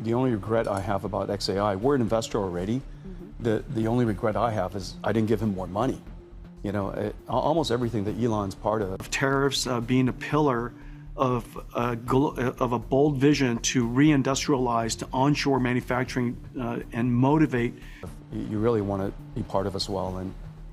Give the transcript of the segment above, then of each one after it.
the only regret I have about XAI, we're an investor already. The only regret I have is I didn't give him more money. You know, almost everything that Elon's part of. Tariffs being a pillar of a bold vision to reindustrialize, to onshore manufacturing and motivate. You really want to be part of as well,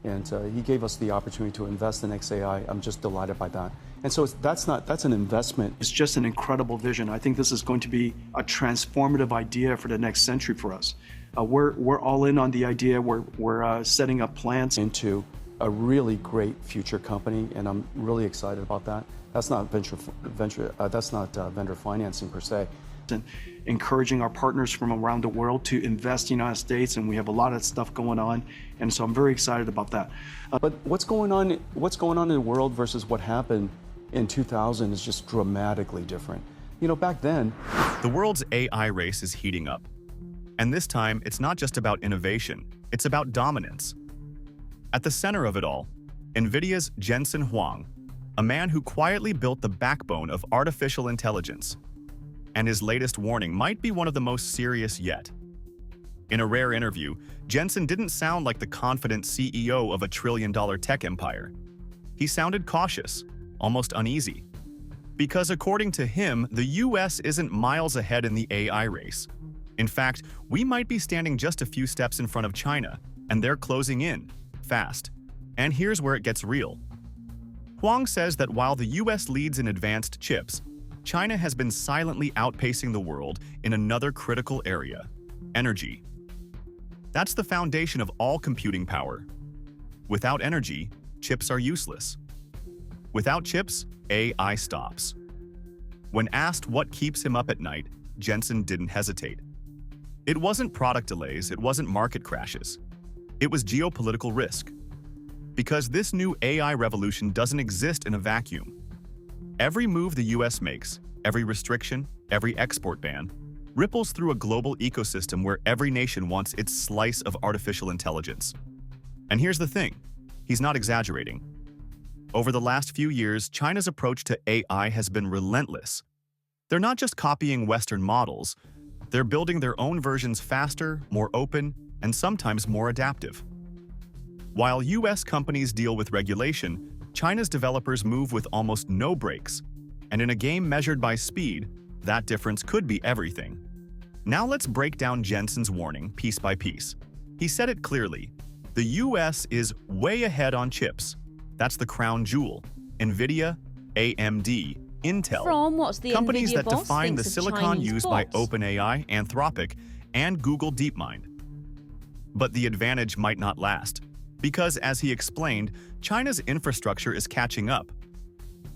and he gave us the opportunity to invest in XAI. I'm just delighted by that. And so that's an investment. It's just an incredible vision. I think this is going to be a transformative idea for the next century for us. We're all in on the idea. We're setting up plans into a really great future company, and I'm really excited about that. That's not vendor financing per se. And encouraging our partners from around the world to invest in the United States, and we have a lot of stuff going on, and so I'm very excited about that. But what's going on in the world versus what happened in 2000 is just dramatically different. You know, back then, the world's AI race is heating up. And this time, it's not just about innovation, it's about dominance. At the center of it all, NVIDIA's Jensen Huang, a man who quietly built the backbone of artificial intelligence. And his latest warning might be one of the most serious yet. In a rare interview, Jensen didn't sound like the confident CEO of a trillion-dollar tech empire. He sounded cautious, almost uneasy. Because according to him, the US isn't miles ahead in the AI race. In fact, we might be standing just a few steps in front of China, and they're closing in, fast. And here's where it gets real. Huang says that while the US leads in advanced chips, China has been silently outpacing the world in another critical area: energy. That's the foundation of all computing power. Without energy, chips are useless. Without chips, AI stops. When asked what keeps him up at night, Jensen didn't hesitate. It wasn't product delays, it wasn't market crashes. It was geopolitical risk. Because this new AI revolution doesn't exist in a vacuum. Every move the US makes, every restriction, every export ban, ripples through a global ecosystem where every nation wants its slice of artificial intelligence. And here's the thing, he's not exaggerating. Over the last few years, China's approach to AI has been relentless. They're not just copying Western models, they're building their own versions faster, more open, and sometimes more adaptive. While US companies deal with regulation, China's developers move with almost no brakes. And in a game measured by speed, that difference could be everything. Now let's break down Jensen's warning piece by piece. He said it clearly. The US is way ahead on chips. That's the crown jewel. NVIDIA, AMD, Intel, companies that define the silicon used by OpenAI, Anthropic, and Google DeepMind. But the advantage might not last, because as he explained, China's infrastructure is catching up.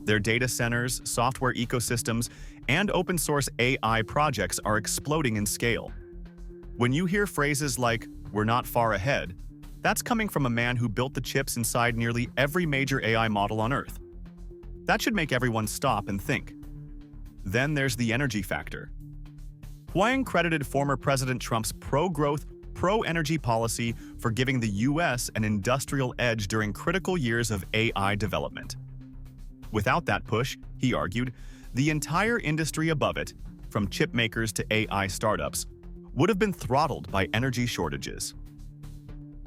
Their data centers, software ecosystems, and open-source AI projects are exploding in scale. When you hear phrases like, "we're not far ahead," that's coming from a man who built the chips inside nearly every major AI model on Earth. That should make everyone stop and think. Then there's the energy factor. Huang credited former President Trump's pro-growth, pro-energy policy for giving the US an industrial edge during critical years of AI development. Without that push, he argued, the entire industry above it, from chip makers to AI startups, would have been throttled by energy shortages.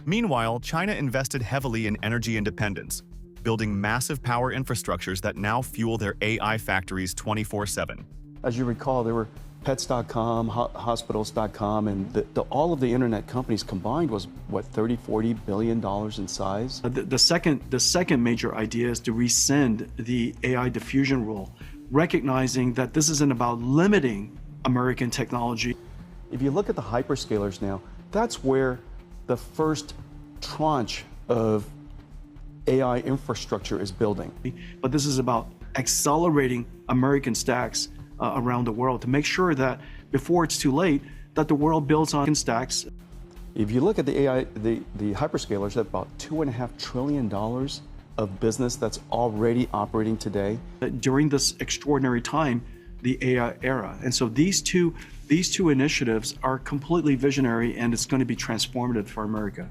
Meanwhile, China invested heavily in energy independence, building massive power infrastructures that now fuel their AI factories 24/7. As you recall, there were pets.com, hospitals.com, and all of the internet companies combined was, what, $30–40 billion in size? The second major idea is to rescind the AI diffusion rule, recognizing that this isn't about limiting American technology. If you look at the hyperscalers now, that's where the first tranche of AI infrastructure is building. But this is about accelerating American stacks around the world to make sure that before it's too late, that the world builds on stacks. If you look at the AI, the hyperscalers have about $2.5 trillion of business that's already operating today. During this extraordinary time, the AI era. And so these two initiatives are completely visionary, and it's going to be transformative for America.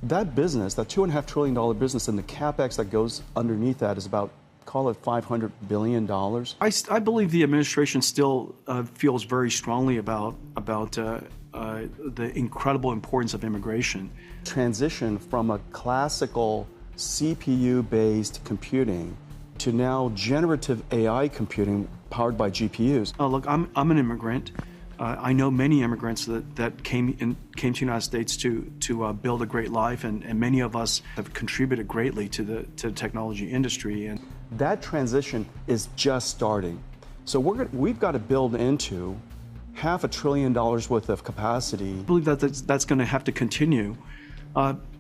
That business, that $2.5 trillion business, and the CapEx that goes underneath that is about call it $500 billion. I believe the administration still feels very strongly about the incredible importance of immigration. Transition from a classical CPU-based computing to now generative AI computing powered by GPUs. Look, I'm an immigrant. I know many immigrants that came to the United States to build a great life, and many of us have contributed greatly to the technology industry. And that transition is just starting. So we've got to build into $500 billion worth of capacity. I believe that's going to have to continue.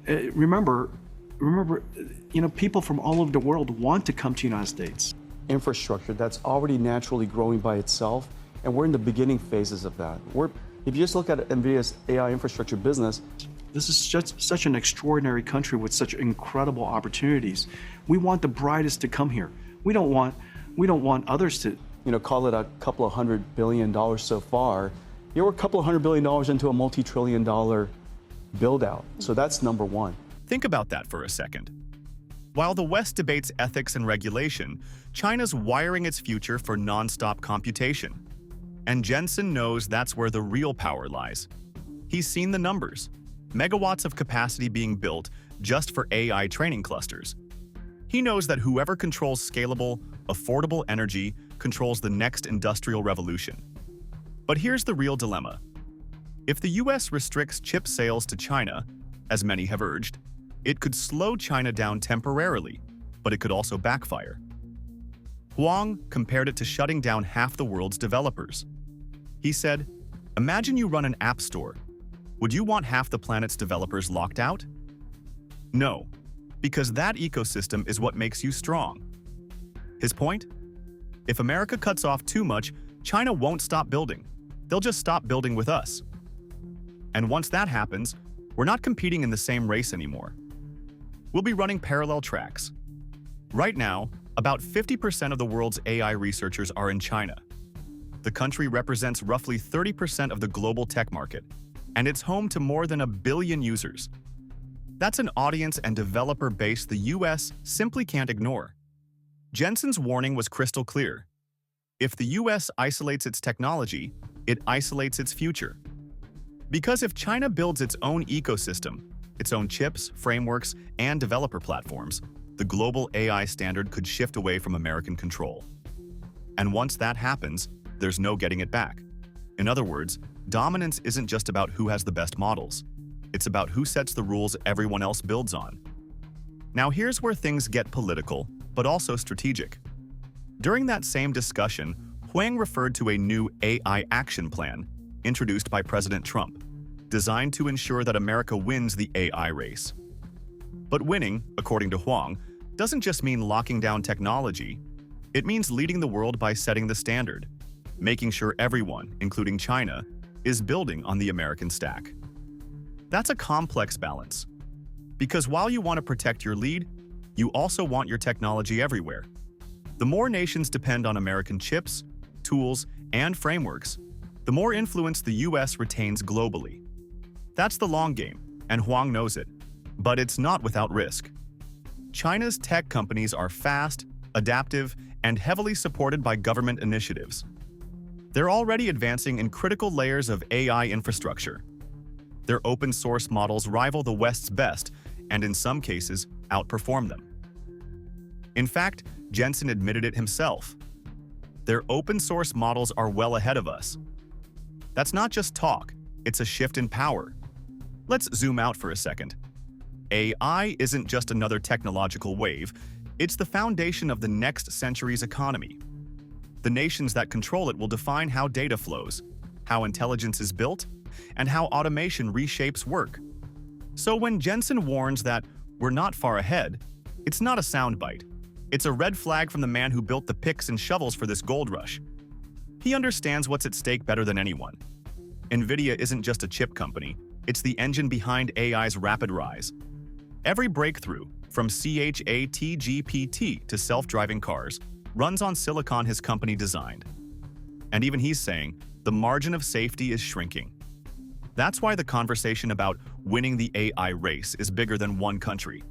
Remember, people from all over the world want to come to the United States. Infrastructure that's already naturally growing by itself, and we're in the beginning phases of that. If you just look at NVIDIA's AI infrastructure business, this is just such an extraordinary country with such incredible opportunities. We want the brightest to come here. We don't want others to, call it a couple of $100 billion so far. We're a couple of $100 billion into a multi-trillion-dollar build-out. So that's number one. Think about that for a second. While the West debates ethics and regulation, China's wiring its future for non-stop computation. And Jensen knows that's where the real power lies. He's seen the numbers. Megawatts of capacity being built just for AI training clusters. He knows that whoever controls scalable, affordable energy controls the next industrial revolution. But here's the real dilemma. If the US restricts chip sales to China, as many have urged, it could slow China down temporarily, but it could also backfire. Huang compared it to shutting down half the world's developers. He said, imagine you run an app store. Would you want half the planet's developers locked out? No, because that ecosystem is what makes you strong. His point? If America cuts off too much, China won't stop building. They'll just stop building with us. And once that happens, we're not competing in the same race anymore. We'll be running parallel tracks. Right now, about 50% of the world's AI researchers are in China. The country represents roughly 30% of the global tech market, and it's home to more than 1 billion users. That's an audience and developer base the US simply can't ignore. Jensen's warning was crystal clear. If the US isolates its technology, it isolates its future. Because if China builds its own ecosystem, its own chips, frameworks, and developer platforms, the global AI standard could shift away from American control. And once that happens, there's no getting it back. In other words, dominance isn't just about who has the best models. It's about who sets the rules everyone else builds on. Now here's where things get political, but also strategic. During that same discussion, Huang referred to a new AI action plan introduced by President Trump, designed to ensure that America wins the AI race. But winning, according to Huang, doesn't just mean locking down technology. It means leading the world by setting the standard, making sure everyone, including China, is building on the American stack. That's a complex balance. Because while you want to protect your lead, you also want your technology everywhere. The more nations depend on American chips, tools, and frameworks, the more influence the US retains globally. That's the long game, and Huang knows it. But it's not without risk. China's tech companies are fast, adaptive, and heavily supported by government initiatives. They're already advancing in critical layers of AI infrastructure. Their open-source models rival the West's best, and in some cases, outperform them. In fact, Jensen admitted it himself. Their open-source models are well ahead of us. That's not just talk, it's a shift in power. Let's zoom out for a second. AI isn't just another technological wave, it's the foundation of the next century's economy. The nations that control it will define how data flows, how intelligence is built, and how automation reshapes work. So when Jensen warns that we're not far ahead, it's not a soundbite. It's a red flag from the man who built the picks and shovels for this gold rush. He understands what's at stake better than anyone. NVIDIA isn't just a chip company, it's the engine behind AI's rapid rise. Every breakthrough, from ChatGPT to self-driving cars, runs on silicon his company designed. And even he's saying, the margin of safety is shrinking. That's why the conversation about winning the AI race is bigger than one country.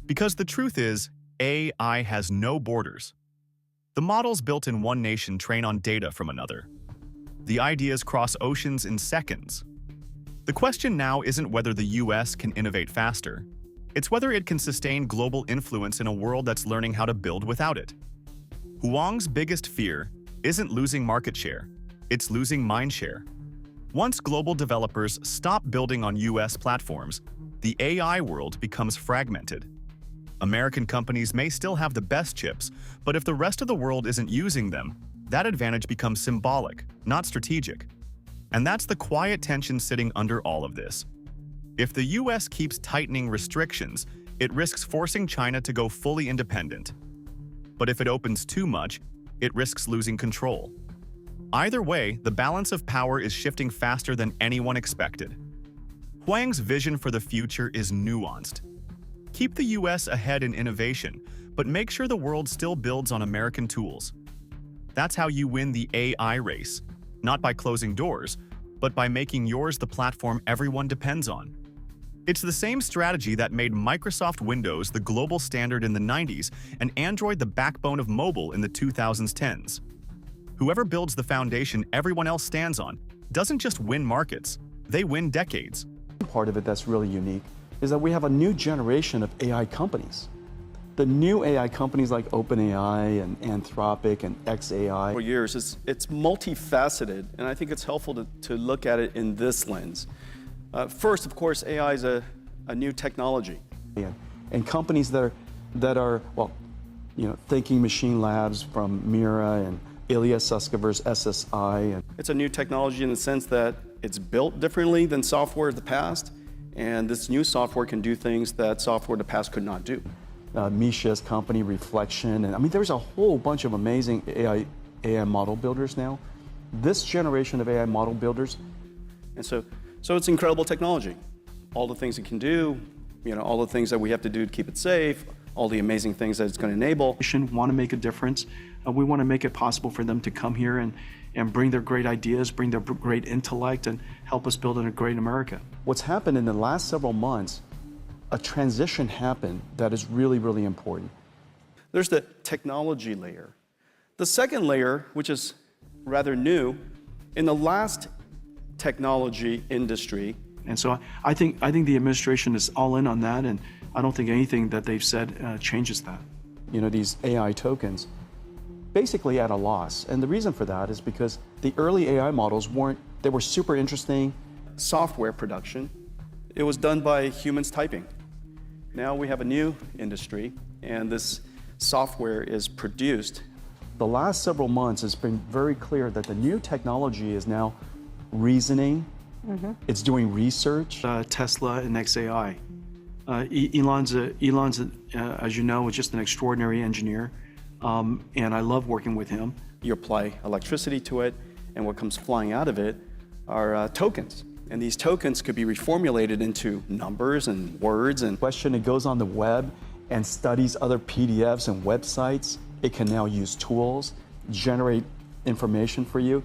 Because the truth is, AI has no borders. The models built in one nation train on data from another. The ideas cross oceans in seconds. The question now isn't whether the US can innovate faster. It's whether it can sustain global influence in a world that's learning how to build without it. Huang's biggest fear isn't losing market share, it's losing mind share. Once global developers stop building on US platforms, the AI world becomes fragmented. American companies may still have the best chips, but if the rest of the world isn't using them, that advantage becomes symbolic, not strategic. And that's the quiet tension sitting under all of this. If the US keeps tightening restrictions, it risks forcing China to go fully independent. But if it opens too much, it risks losing control. Either way, the balance of power is shifting faster than anyone expected. Huang's vision for the future is nuanced. Keep the US ahead in innovation, but make sure the world still builds on American tools. That's how you win the AI race, not by closing doors, but by making yours the platform everyone depends on. It's the same strategy that made Microsoft Windows the global standard in the 90s and Android the backbone of mobile in the 2010s. Whoever builds the foundation everyone else stands on doesn't just win markets, they win decades. Part of it that's really unique is that we have a new generation of AI companies. The new AI companies like OpenAI and Anthropic and xAI. For years, it's multifaceted, and I think it's helpful to look at it in this lens. First, of course, AI is a new technology. And companies that are well, Thinking Machine Labs from Mira and Ilya Sutskever's SSI. It's a new technology in the sense that it's built differently than software of the past, and this new software can do things that software of the past could not do. Misha's company, Reflection, and I mean, there's a whole bunch of amazing AI model builders now. This generation of AI model builders. And so it's incredible technology. All the things it can do, all the things that we have to do to keep it safe, all the amazing things that it's going to enable. We want to make a difference. We want to make it possible for them to come here and bring their great ideas, bring their great intellect, and help us build a great America. What's happened in the last several months, a transition happened that is really, really important. There's the technology layer. The second layer, which is rather new, in the last technology industry. And so I think the administration is all in on that, and I don't think anything that they've said changes that. These AI tokens, basically at a loss. And the reason for that is because the early AI models they were super interesting. Software production, it was done by humans typing. Now we have a new industry, and this software is produced. The last several months has been very clear that the new technology is now reasoning, it's doing research. Tesla and xAI. Elon's, as you know, is just an extraordinary engineer, and I love working with him. You apply electricity to it, and what comes flying out of it are tokens. And these tokens could be reformulated into numbers and words. And question, it goes on the web and studies other PDFs and websites. It can now use tools, generate information for you.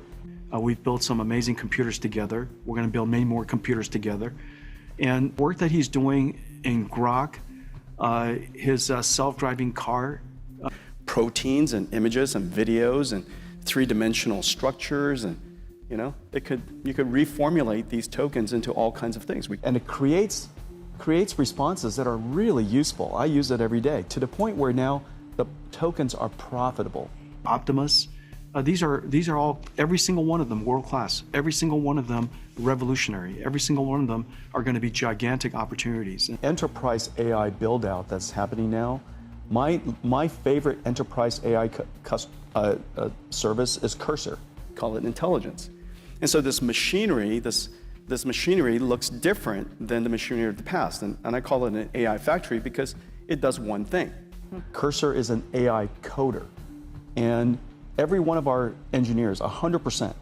We've built some amazing computers together. We're going to build many more computers together. And work that he's doing in Grok, his self-driving car. Proteins and images and videos and three-dimensional structures, and you could reformulate these tokens into all kinds of things. And it creates responses that are really useful. I use it every day, to the point where now the tokens are profitable. Optimus, these are all, every single one of them world-class, every single one of them revolutionary, every single one of them are going to be gigantic opportunities. Enterprise AI build-out that's happening now, my favorite enterprise AI service is Cursor. Call it intelligence. And so this machinery, this machinery looks different than the machinery of the past. And I call it an AI factory because it does one thing. Cursor is an AI coder. And every one of our engineers, 100%,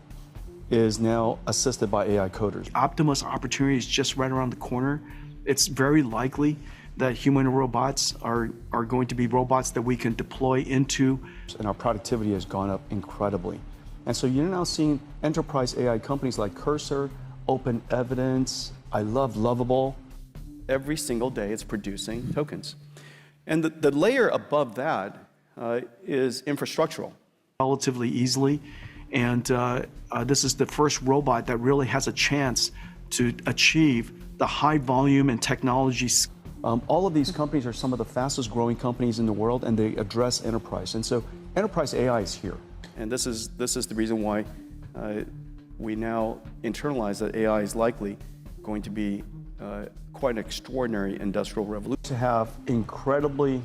is now assisted by AI coders. Optimus opportunity is just right around the corner. It's very likely that human robots are going to be robots that we can deploy into. And our productivity has gone up incredibly. And so you're now seeing enterprise AI companies like Cursor, Open Evidence, I love Lovable. Every single day it's producing tokens. And the layer above that is infrastructural. Relatively easily, and this is the first robot that really has a chance to achieve the high volume and technology. All of these companies are some of the fastest growing companies in the world, and they address enterprise. And so enterprise AI is here. And this is the reason why we now internalize that AI is likely going to be quite an extraordinary industrial revolution. To have incredibly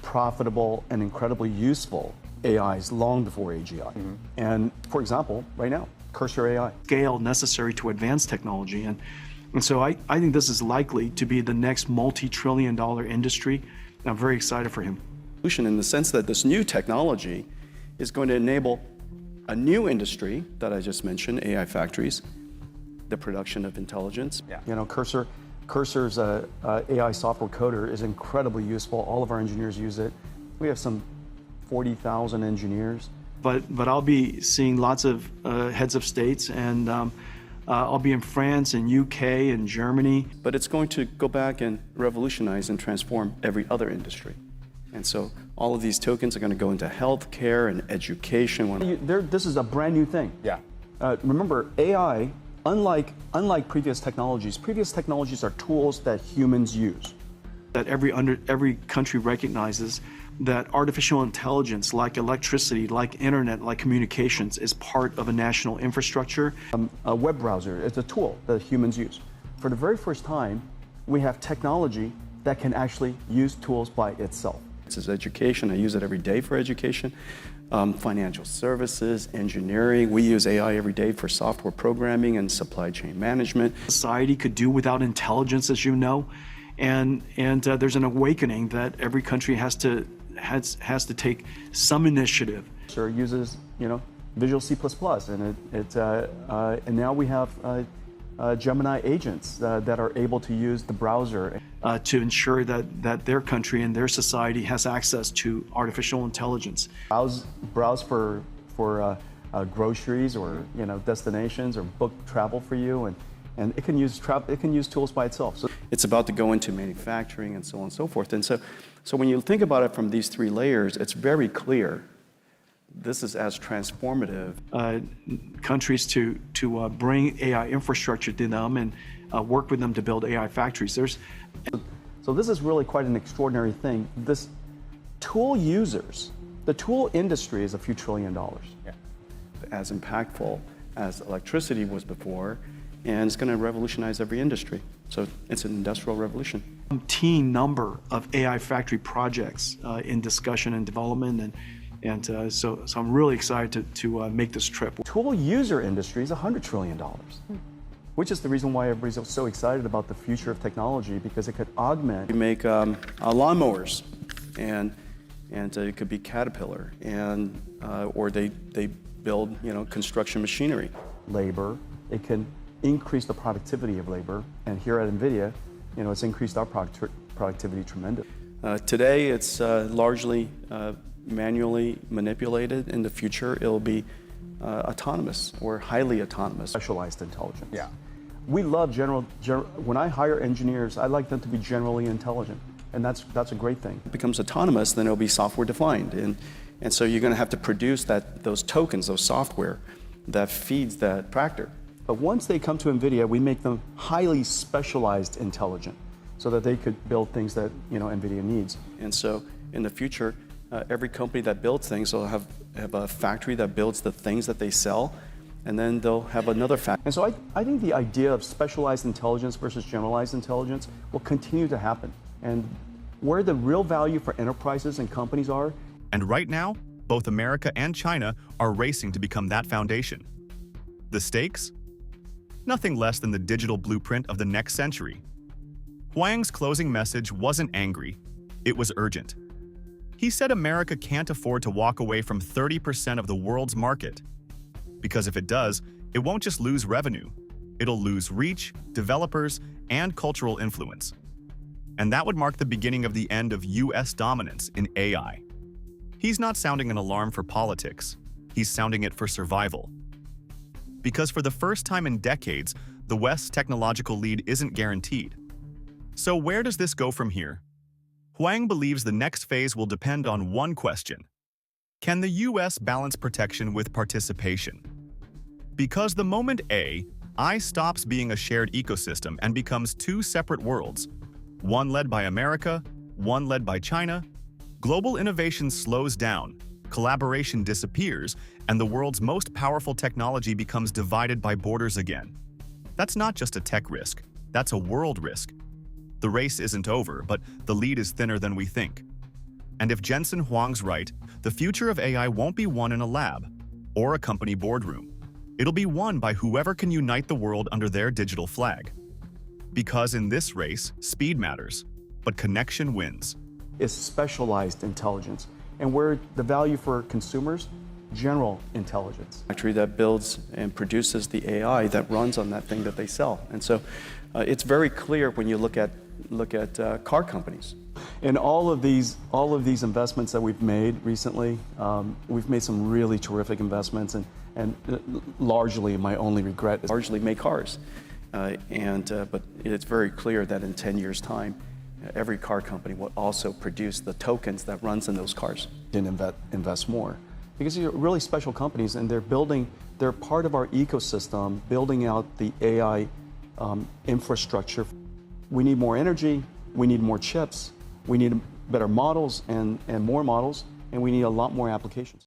profitable and incredibly useful AIs long before AGI. And for example, right now, Cursor AI. Scale necessary to advance technology. And so I think this is likely to be the next multi-trillion-dollar industry. And I'm very excited for him. In the sense that this new technology is going to enable a new industry that I just mentioned, AI factories, the production of intelligence. Yeah. You know, Cursor's AI software coder is incredibly useful. All of our engineers use it. We have some 40,000 engineers. But I'll be seeing lots of heads of states, and I'll be in France and UK and Germany. But it's going to go back and revolutionize and transform every other industry. And so all of these tokens are going to go into healthcare and education. This is a brand new thing. Yeah. Remember, AI, unlike previous technologies are tools that humans use. That every country recognizes that artificial intelligence, like electricity, like internet, like communications, is part of a national infrastructure. A web browser is a tool that humans use. For the very first time, we have technology that can actually use tools by itself. This is education. I use it every day for education. Financial services, engineering. We use AI every day for software programming and supply chain management. Society could do without intelligence, as you know, and there's an awakening that every country has to take some initiative. Sure, uses Visual C++, and and now we have Gemini agents that are able to use the browser to ensure that their country and their society has access to artificial intelligence. Browse for groceries or destinations or book travel for you, and it can use tools by itself. So it's about to go into manufacturing and so on and so forth. And so when you think about it from these three layers, it's very clear this is as transformative. Countries to bring AI infrastructure to them and work with them to build AI factories. So this is really quite an extraordinary thing. This tool users, the tool industry is a few $1 trillion. Yeah. As impactful as electricity was before, and it's going to revolutionize every industry. So it's an industrial revolution. Teen number of AI factory projects in discussion and development, and so I'm really excited to make this trip. Tool user industry is $100 trillion, which is the reason why everybody's so excited about the future of technology, because it could augment. We make lawnmowers, and it could be Caterpillar, and or they build construction machinery. Labor, it can increase the productivity of labor, and here at NVIDIA, it's increased our productivity tremendously. Today, it's largely manually manipulated. In the future, it'll be autonomous or highly autonomous. Specialized intelligence. Yeah. We love when I hire engineers, I like them to be generally intelligent, and that's a great thing. It becomes autonomous, then it'll be software defined, and so you're going to have to produce those tokens, those software that feeds that tractor. But once they come to NVIDIA, we make them highly specialized intelligent, so that they could build things that NVIDIA needs. And so in the future, every company that builds things will have a factory that builds the things that they sell, and then they'll have another factory. And so I think the idea of specialized intelligence versus generalized intelligence will continue to happen. And where the real value for enterprises and companies are. And right now, both America and China are racing to become that foundation. The stakes? Nothing less than the digital blueprint of the next century. Huang's closing message wasn't angry, it was urgent. He said America can't afford to walk away from 30% of the world's market. Because if it does, it won't just lose revenue, it'll lose reach, developers, and cultural influence. And that would mark the beginning of the end of US dominance in AI. He's not sounding an alarm for politics, he's sounding it for survival. Because for the first time in decades, the West's technological lead isn't guaranteed. So where does this go from here? Huang believes the next phase will depend on one question. Can the US balance protection with participation? Because the moment AI stops being a shared ecosystem and becomes two separate worlds, one led by America, one led by China, global innovation slows down, collaboration disappears, and the world's most powerful technology becomes divided by borders again. That's not just a tech risk, that's a world risk. The race isn't over, but the lead is thinner than we think. And if Jensen Huang's right, the future of AI won't be won in a lab or a company boardroom. It'll be won by whoever can unite the world under their digital flag. Because in this race, speed matters, but connection wins. It's specialized intelligence. And where the value for consumers, general intelligence. Factory that builds and produces the AI that runs on that thing that they sell. And so it's very clear when you look at car companies. In all of these investments that we've made recently, we've made some really terrific investments, and largely my only regret is Largely make cars. But it's very clear that in 10 years' time, every car company will also produce the tokens that runs in those cars. didn't invest more. Because these are really special companies, and they're part of our ecosystem, building out the AI infrastructure. We need more energy, we need more chips, we need better models and more models, and we need a lot more applications.